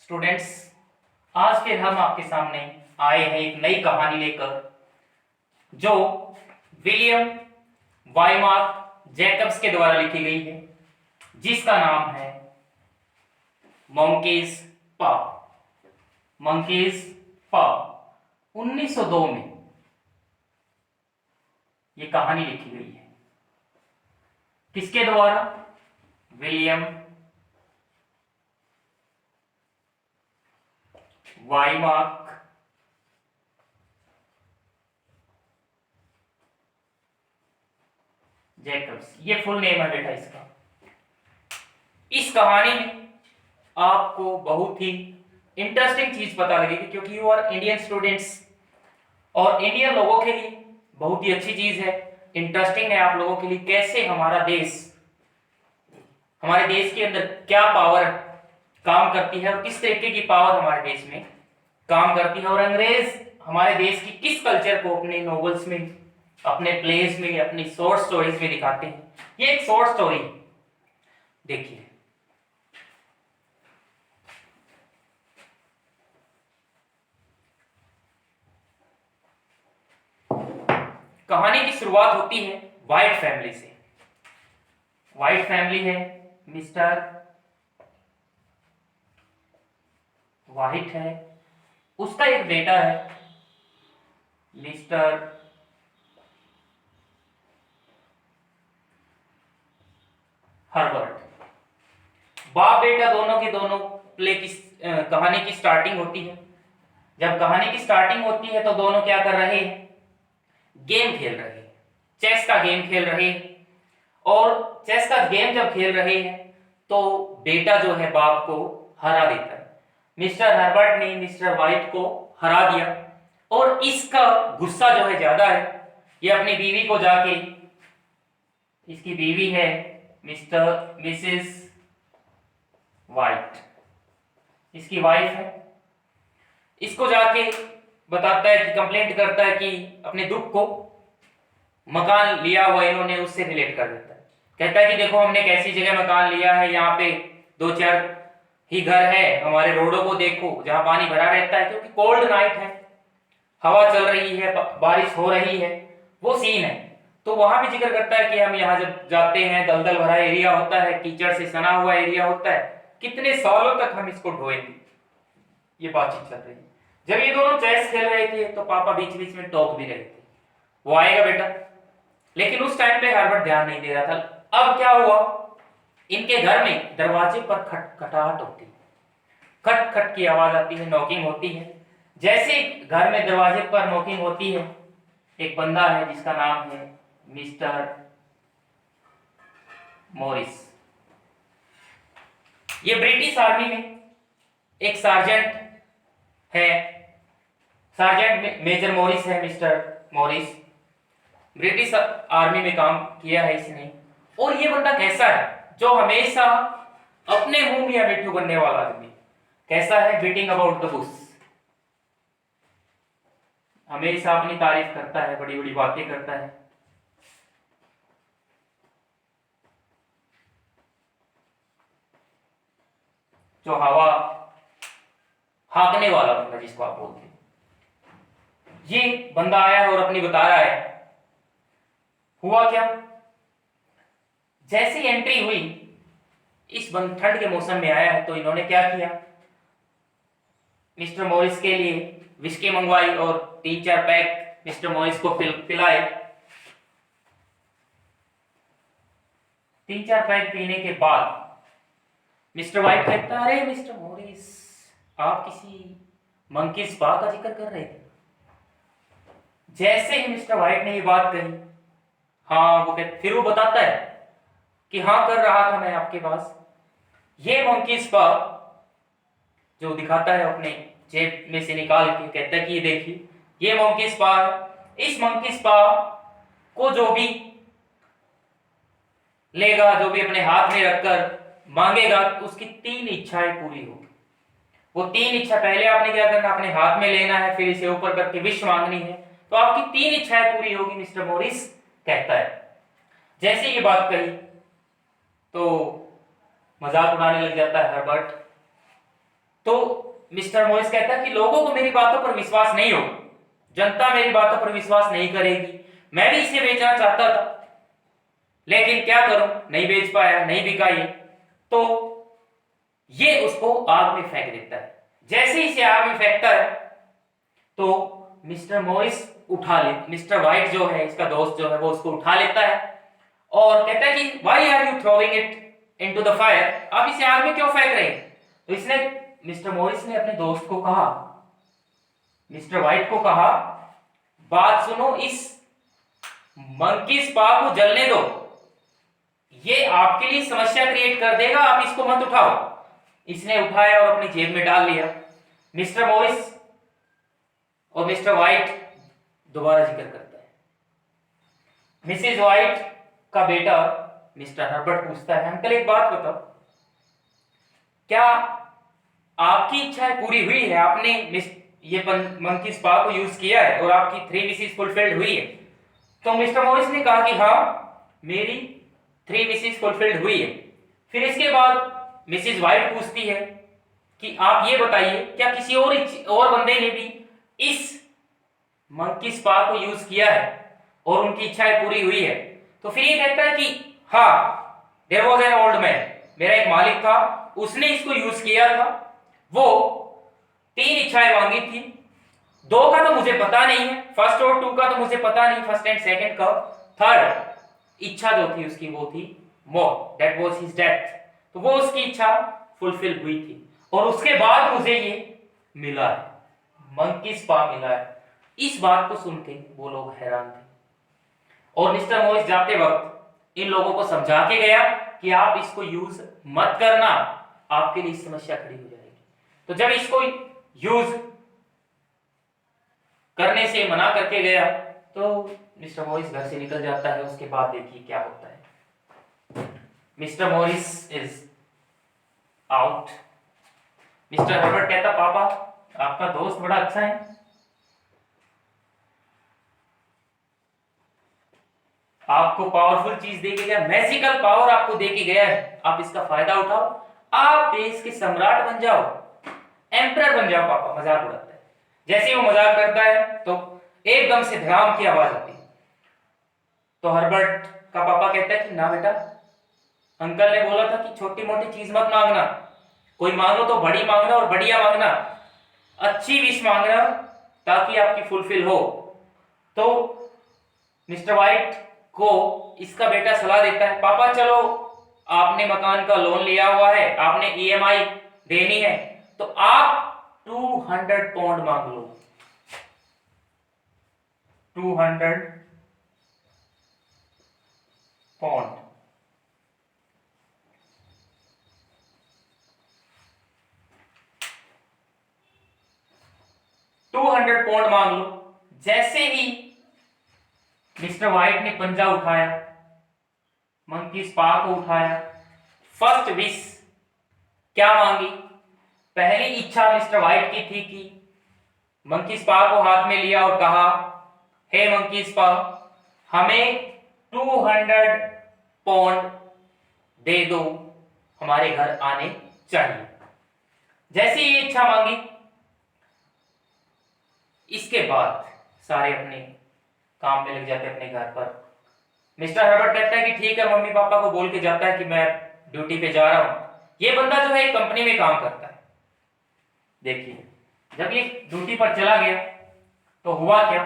Students, आज फिर हम आपके सामने आए हैं एक नई कहानी लेकर जो विलियम वाइमार्क जैकब्स के द्वारा लिखी गई है, जिसका नाम है मंकीज पा। मंकीज पा 1902 में ये कहानी लिखी गई है। किसके द्वारा? विलियम वाइमार्क जैकब्स, ये फुल नेम है बेटा इसका। इस कहानी में आपको बहुत ही इंटरेस्टिंग चीज पता लगेगी, क्योंकि यू आर इंडियन स्टूडेंट्स और इंडियन लोगों के लिए बहुत ही अच्छी चीज है, इंटरेस्टिंग है आप लोगों के लिए। कैसे हमारे देश के अंदर क्या पावर काम करती है और किस तरीके की पावर हमारे देश में काम करती है, और अंग्रेज हमारे देश की किस कल्चर को अपने नॉवेल्स में, अपने प्लेस में, अपनी शॉर्ट स्टोरीज में दिखाते हैं। ये एक शॉर्ट स्टोरी देखिए। कहानी की शुरुआत होती है व्हाइट फैमिली से। व्हाइट फैमिली है, मिस्टर व्हाइट है, उसका एक बेटा है मिस्टर हर्बर्ट। बाप बेटा दोनों के दोनों कहानी की स्टार्टिंग होती है। जब कहानी की स्टार्टिंग होती है तो दोनों क्या कर रहे हैं? गेम खेल रहे हैं, चेस का गेम खेल रहे हैं। और चेस का गेम जब खेल रहे हैं तो बेटा जो है बाप को हरा देता है। मिस्टर हर्बर्ट ने मिस्टर व्हाइट को हरा दिया और इसका गुस्सा जो है ज्यादा है। ये अपनी बीवी को जाके, इसकी बीवी है मिसेस व्हाइट, इसकी वाइफ है, इसको जाके बताता है कि कंप्लेंट करता है कि अपने दुख को मकान लिया हुआ इन्होंने उससे रिलेट कर देता है। कहता है कि देखो हमने कैसी जगह मकान लिया है, यहाँ पे 2-4 ही घर है, हमारे रोडों को देखो जहां पानी भरा रहता है, क्योंकि कोल्ड नाइट है, हवा चल रही है, बारिश हो रही है, वो सीन है। तो वहां भी जिक्र करता है कि हम यहाँ जब जाते हैं दलदल भरा एरिया होता है, कीचड़ से सना हुआ एरिया होता है, कितने सालों तक हम इसको ढोएंगे। ये बातचीत चल रही है। जब ये दोनों चेस खेल रहे थे तो पापा बीच बीच में टोक भी रहे थे, वो आएगा बेटा, लेकिन उस टाइम पे हर्बर्ट ध्यान नहीं दे रहा था। अब क्या हुआ, इनके घर में दरवाजे पर खटखटाहट होती है, खट खट की आवाज आती है, नॉकिंग होती है। जैसे घर में दरवाजे पर नॉकिंग होती है, एक बंदा है जिसका नाम है मिस्टर मॉरिस। ये ब्रिटिश आर्मी में एक सार्जेंट है, सार्जेंट मेजर मॉरिस है। मिस्टर मॉरिस ब्रिटिश आर्मी में काम किया है इसने। और ये बंदा कैसा है? जो हमेशा अपने मुंह में मिट्ठू बनने वाला आदमी। कैसा है? बीटिंग अबाउट द बुश, हमेशा अपनी तारीफ करता है, बड़ी बड़ी बातें करता है। जो हवा हाँकने वाला बंदा जिसको आप बोलते हैं, ये बंदा आया है और अपनी बता रहा है। हुआ क्या, जैसी एंट्री हुई, इस ठंड के मौसम में आया है, तो इन्होंने क्या किया, मिस्टर मॉरिस के लिए विस्की मंगवाई और 3-4 पैक मिस्टर मॉरिस को पिलाए। 3-4 पैक पीने के बाद मिस्टर व्हाइट कहता है, अरे मिस्टर मॉरिस, आप किसी मंकी स्पा का जिक्र कर रहे थे। जैसे ही मिस्टर व्हाइट ने ये बात कही, हाँ वो कहते, फिर वो बताता है कि हाँ कर रहा था मैं आपके पास। ये मंकी स्पा जो दिखाता है अपने जेब में से निकाल के, कहता है कि ये देखिए ये मंकी स्पा है। इस मंकी स्पा को जो भी लेगा, जो भी अपने हाथ में रखकर मांगेगा, उसकी 3 इच्छाएं पूरी होगी। वो 3 इच्छा पहले आपने क्या करना, अपने हाथ में लेना है, फिर इसे ऊपर करके विश मांगनी है, तो आपकी 3 इच्छाएं पूरी होगी, मिस्टर मॉरिस कहता है। जैसे ये बात कही तो मजाक उड़ाने लग जाता है हर्बर्ट। तो मिस्टर मॉरिस कहता है कि लोगों को मेरी बातों पर विश्वास नहीं होगा, जनता मेरी बातों पर विश्वास नहीं करेगी, मैं भी इसे बेचना चाहता था लेकिन क्या करूं, नहीं बेच पाया, नहीं बिका ये। तो ये उसको आग में फेंक देता है। जैसे ही इसे आग में फेंकता है तो मिस्टर मॉरिस उठा ले, मिस्टर वाइट जो है इसका दोस्त जो है वो उसको उठा लेता है और कहता है कि why are you throwing it into the fire, आप इसे आग में क्यों फेंक रहे हैं। तो इसने, मिस्टर मॉरिस ने अपने दोस्त को कहा, मिस्टर वाइट को कहा, बात सुनो, इस मंकी स्पा को जलने दो, ये आपके लिए समस्या क्रिएट कर देगा, आप इसको मत उठाओ। इसने उठाया और अपनी जेब में डाल लिया। मिस्टर मॉरिस और मिस्टर वाइट दोबारा जिक्र करता है। मिसेस वाइट का बेटा मिस्टर हर्बर्ट पूछता है, अंकल एक बात बताओ, क्या आपकी इच्छाएं पूरी हुई है, आपने ये मंकी स्पा को यूज किया है और आपकी 3 विशेस फुलफिल्ड हुई है। तो मिस्टर मॉरिस ने कहा कि हाँ, मेरी 3 विशेस फुलफिल्ड हुई है। फिर इसके बाद मिसेस वाइट पूछती है कि आप ये बताइए, क्या किसी और बंदे ने भी इस मंकी स्पा को यूज किया है और उनकी इच्छाएं पूरी हुई है। तो फिर ये कहता है कि हाँ, there was an old man, मेरा एक मालिक था, उसने इसको यूज किया था, वो 3 इच्छाएं मांगी थी, 2 का तो मुझे पता नहीं है, फर्स्ट और 2 का तो मुझे पता नहीं, फर्स्ट एंड सेकंड का, थर्ड इच्छा जो थी उसकी वो थी मौत, दैट वाज हिज डेथ। तो वो उसकी इच्छा फुलफिल हुई थी और उसके बाद मुझे ये मिला है, मंकी स्पा मिला है। इस बात को सुन के वो लोग हैरान थे और मिस्टर मॉरिस जाते वक्त इन लोगों को समझा के गया कि आप इसको यूज मत करना, आपके लिए समस्या खड़ी हो जाएगी। तो जब इसको यूज करने से मना करके गया तो मिस्टर मॉरिस घर से निकल जाता है। उसके बाद देखिए क्या होता है। Mister Morris is out. Mister Herbert कहता, पापा आपका दोस्त बड़ा अच्छा है, आपको पावरफुल चीज दे के गया, मैजिकल पावर आपको दे के गया है, आप इसका फायदा उठाओ, आप देश के सम्राट बन जाओ, एम्परर बन जाओ। पापा मजाक उड़ाता है। जैसे ही वो मजाक करता है तो एकदम से धड़ाम की आवाज आती है। तो हर्बर्ट का पापा कहता है कि ना बेटा, अंकल ने बोला था कि छोटी मोटी चीज मत मांगना, कोई मांगो तो बड़ी मांगना और बढ़िया मांगना, अच्छी विश मांगना ताकि आपकी फुलफिल हो। तो मिस्टर वाइट को इसका बेटा सलाह देता है, पापा चलो, आपने मकान का लोन लिया हुआ है, आपने ईएमआई देनी है, तो आप 200 पाउंड मांग लो, 200 पाउंड। पाउंड मांग लो। जैसे ही मिस्टर वाइट ने पंजा उठाया, मंकी स्पा को उठाया, फर्स्ट विश क्या मांगी। पहली इच्छा मिस्टर वाइट की थी कि मंकी स्पा को हाथ में लिया और कहा, हे मंकी स्पा, हमें 200 पाउंड दे दो, हमारे घर आने चाहिए। जैसे ये इच्छा मांगी, इसके बाद सारे अपने काम में लग जाते अपने घर पर। मिस्टर हर्बर्ट कहता है कि ठीक है, मम्मी पापा को बोल के जाता है कि मैं ड्यूटी पे जा रहा हूं। ये बंदा जो है एक कंपनी में काम करता है। देखिए, जब ये ड्यूटी पर चला गया तो हुआ क्या,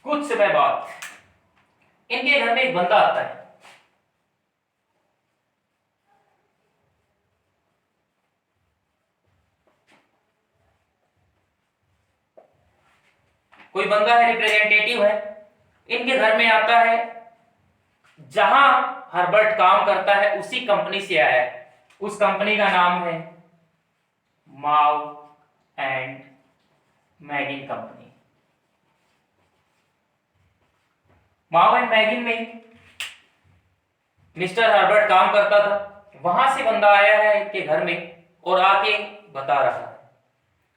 कुछ समय बाद इनके घर में एक बंदा आता है। कोई बंदा है, रिप्रेजेंटेटिव है, इनके घर में आता है। जहां हर्बर्ट काम करता है उसी कंपनी से आया है। उस कंपनी का नाम है माव एंड मैगिन कंपनी। माव एंड मैगिन में मिस्टर हर्बर्ट काम करता था। वहां से बंदा आया है इनके घर में और आके बता रहा है,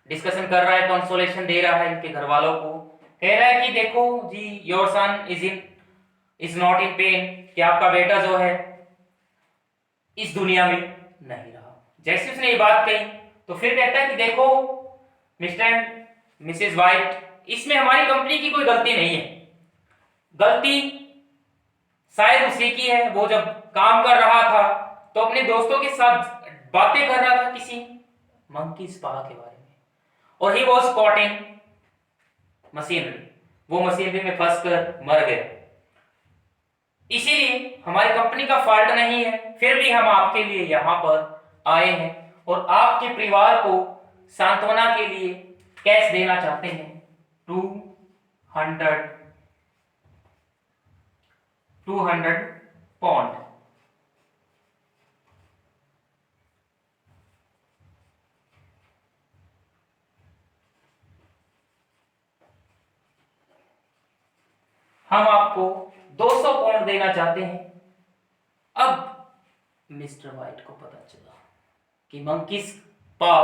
डिस्कशन कर रहा है, कंसोलेशन दे रहा है इनके घर वालों को कह रहा है कि देखो जी, your son is not in pain, कि आपका बेटा जो है इस दुनिया में नहीं रहा। जैसे उसने ये बात कही तो फिर कहता है कि देखो मिस्टर एंड मिसेस वाइट, इसमें हमारी कंपनी की कोई गलती नहीं है, गलती शायद उसी की है। वो जब काम कर रहा था तो अपने दोस्तों के साथ बातें कर रहा था किसी मंकी स्पा के बारे में, और he was caught in machinery, वो मशीनरी में फंस कर मर गया। इसीलिए हमारी कंपनी का फॉल्ट नहीं है, फिर भी हम आपके लिए यहां पर आए हैं और आपके परिवार को सांत्वना के लिए कैश देना चाहते हैं 200 पौंड। हम आपको 200 पौंड देना चाहते हैं। अब मिस्टर वाइट को पता चला कि मंकी स्पा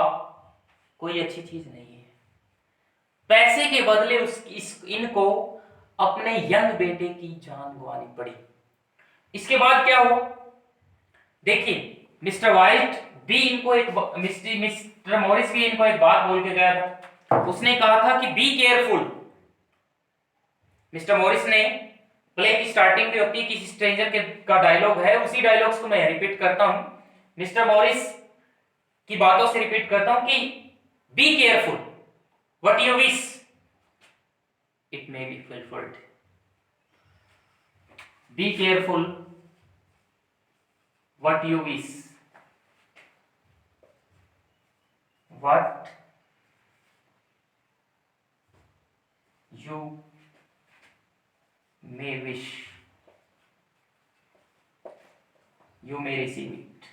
कोई अच्छी चीज नहीं है। पैसे के बदले इनको अपने यंग बेटे की जान गंवानी पड़ी। इसके बाद क्या हुआ देखिए, मिस्टर वाइट भी इनको एक मिस्टर मॉरिस भी इनको एक बात बोल के गया था। उसने कहा था कि बी केयरफुल। मिस्टर मॉरिस ने प्ले की स्टार्टिंग भी होती है किसी स्ट्रेंजर के का डायलॉग है, उसी डायलॉग्स को मैं रिपीट करता हूं, मिस्टर मॉरिस की बातों से रिपीट करता हूं कि be careful, what you wish it may be fulfilled. Be careful what you wish, what you may wish you may receive it।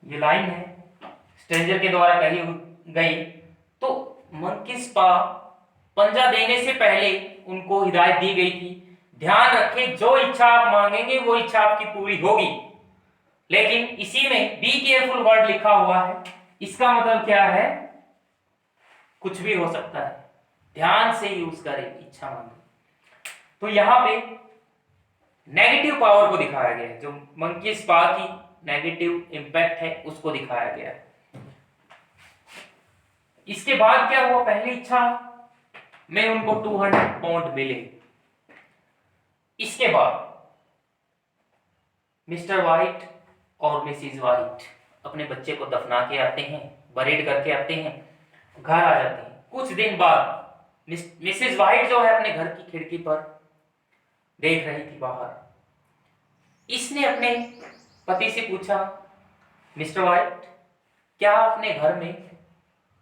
ये लाइन है स्ट्रेंजर के द्वारा कही गई। तो मंकी स्पा पंजा देने से पहले उनको हिदायत दी गई थी, ध्यान रखें जो इच्छा आप मांगेंगे वो इच्छा आपकी पूरी होगी। लेकिन इसी में बी केयरफुल वर्ड लिखा हुआ है, इसका मतलब क्या है, कुछ भी हो सकता है, ध्यान से यूज करें इच्छा मांगे। तो यहां पे नेगेटिव पावर को दिखाया गया है, जो मंकी स्पा की नेगेटिव इंपैक्ट है उसको दिखाया गया है। इसके बाद क्या हुआ, पहली इच्छा में उनको 200 पाउंड मिले। इसके बाद मिस्टर वाइट और मिसिज वाइट अपने बच्चे को दफना के आते हैं, बरेड करके आते हैं, घर आ जाते हैं। कुछ दिन बाद मिसिज वाइट जो है अपने घर की खिड़की पर देख रही थी बाहर। इसने अपने पति से पूछा, मिस्टर वाइट क्या अपने घर में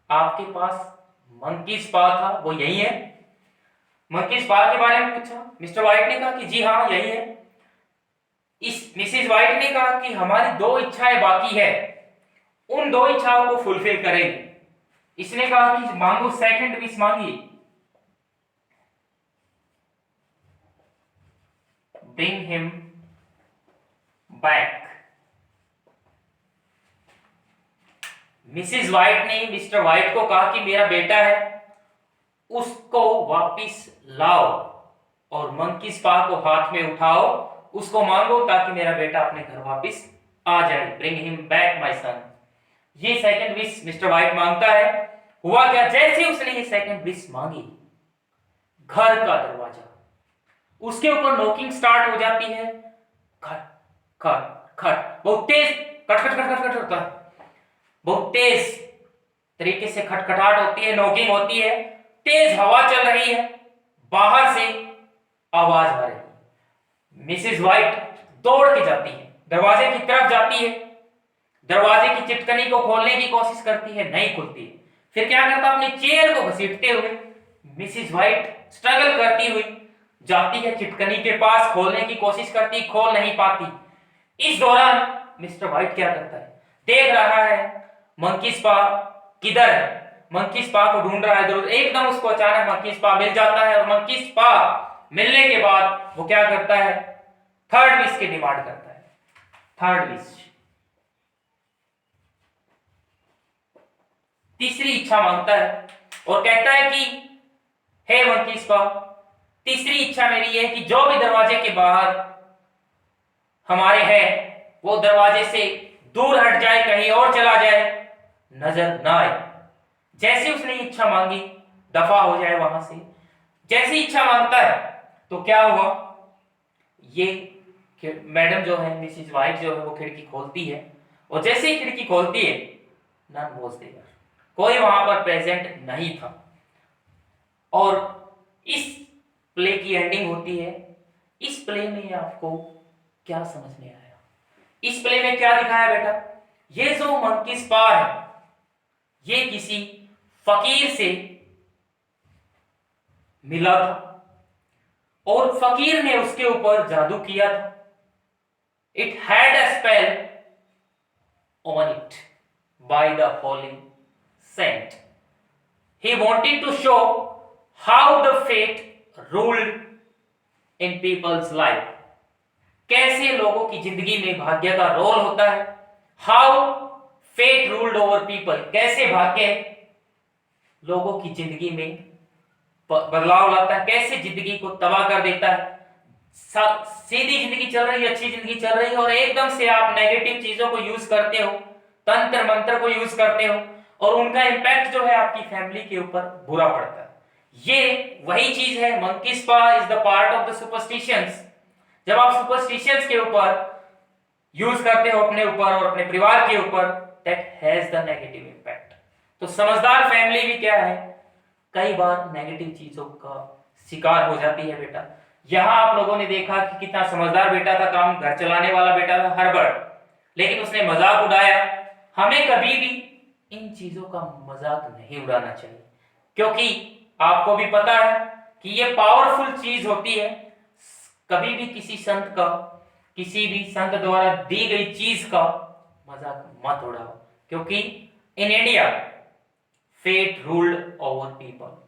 आपके पास मंकी स्पा था, वो यही है? मंकी स्पा के बारे में पूछा। मिस्टर वाइट ने कहा कि जी हाँ यही है। इस मिसिज वाइट ने कहा कि हमारी 2 इच्छाएं बाकी है, उन 2 इच्छाओं को फुलफिल करेंगे। इसने कहा कि मांगो, सेकंड विश मांगिए, bring him back. Mrs White ने मिस्टर वाइट को कहा कि मेरा बेटा है, उसको वापिस लाओ और मंकी स्पा को हाथ में उठाओ, उसको मांगो ताकि मेरा बेटा अपने घर वापिस आ जाए। Bring him back my son. ये सेकंड विश मिस्टर वाइट मांगता है। हुआ क्या, जैसे उसने ये सेकंड विश मांगी, घर का दरवाजा, उसके ऊपर नॉकिंग स्टार्ट हो जाती है। खट खट खट, बहुत तेज खट खट खट खट होता है, बहुत तेज तरीके से खटखटाहट होती है, नॉकिंग होती है, तेज हवा चल रही है, बाहर से आवाज आ रही है। मिसेस वाइट दौड़ के जाती है, दरवाजे की तरफ जाती है, दरवाजे की चिटकनी को खोलने की कोशिश करती है, नहीं खुलती है। फिर क्या करता, अपनी चेयर को घसीटते हुए मिसेस वाइट स्ट्रगल करती हुई जाती है चिटकनी के पास, खोलने की कोशिश करती, खोल नहीं पाती। इस दौरान मिस्टर वाइट क्या करता है, देख रहा है मंकी स्पा किधर है, मंकी स्पा को ढूंढ रहा है। एकदम उसको अचानक मंकी स्पा मिल जाता है और मंकी स्पा मिलने के बाद वो क्या करता है, थर्ड विश की डिमांड करता है। थर्ड विश, तीसरी इच्छा मांगता है और कहता है कि हे मंकी स्पा, तीसरी इच्छा मेरी ये है कि जो भी दरवाजे के बाहर हमारे है वो दरवाजे से दूर हट जाए, कहीं और चला जाए, नजर ना आए। जैसे उसने इच्छा मांगी, दफा हो जाए वहां से। जैसे इच्छा मांगता है तो क्या हुआ, ये मैडम जो है, मिसिज वाइट जो है, वो खिड़की खोलती है और जैसे ही खिड़की खोलती है, नन वाज देयर, कोई वहां पर प्रेजेंट नहीं था। और इस प्ले की एंडिंग होती है। इस प्ले में आपको क्या समझ में आया? इस प्ले में क्या दिखाया बेटा? ये जो मंकी स्पा है, ये किसी फकीर से मिला था और फकीर ने उसके ऊपर जादू किया था। It had a spell on it by the holy saint. He wanted to show how the fate ruled in people's life. कैसे लोगों की जिंदगी में भाग्य का रोल होता है। How fate ruled over people, कैसे भाग्य लोगों की जिंदगी में बदलाव लाता है, कैसे जिंदगी को तबाह कर देता है। सीधी जिंदगी चल रही है, अच्छी जिंदगी चल रही है और एकदम से आप नेगेटिव चीजों को यूज करते हो, तंत्र मंत्र को यूज करते हो और उनका इंपैक्ट जो है आपकी फैमिली के ऊपर बुरा पड़ता है। ये वही चीज है, monkey spa is the part of the superstitions. जब आप सुपरस्टिशंस के ऊपर यूज करते हो अपने ऊपर और अपने परिवार के ऊपर, that has the negative impact. तो समझदार फैमिली भी क्या है, कई बार नेगेटिव चीजों का शिकार हो जाती है बेटा। यहां आप लोगों ने देखा कि कितना समझदार बेटा था, काम घर चलाने वाला बेटा था हर्बर्ट, लेकिन उसने मजाक उड़ाया। हमें कभी भी इन चीजों का मजाक नहीं उड़ाना चाहिए, क्योंकि आपको भी पता है कि ये पावरफुल चीज होती है। कभी भी किसी संत का, किसी भी संत द्वारा दी गई चीज का मजाक मत उड़ाओ, क्योंकि in India fate ruled over people.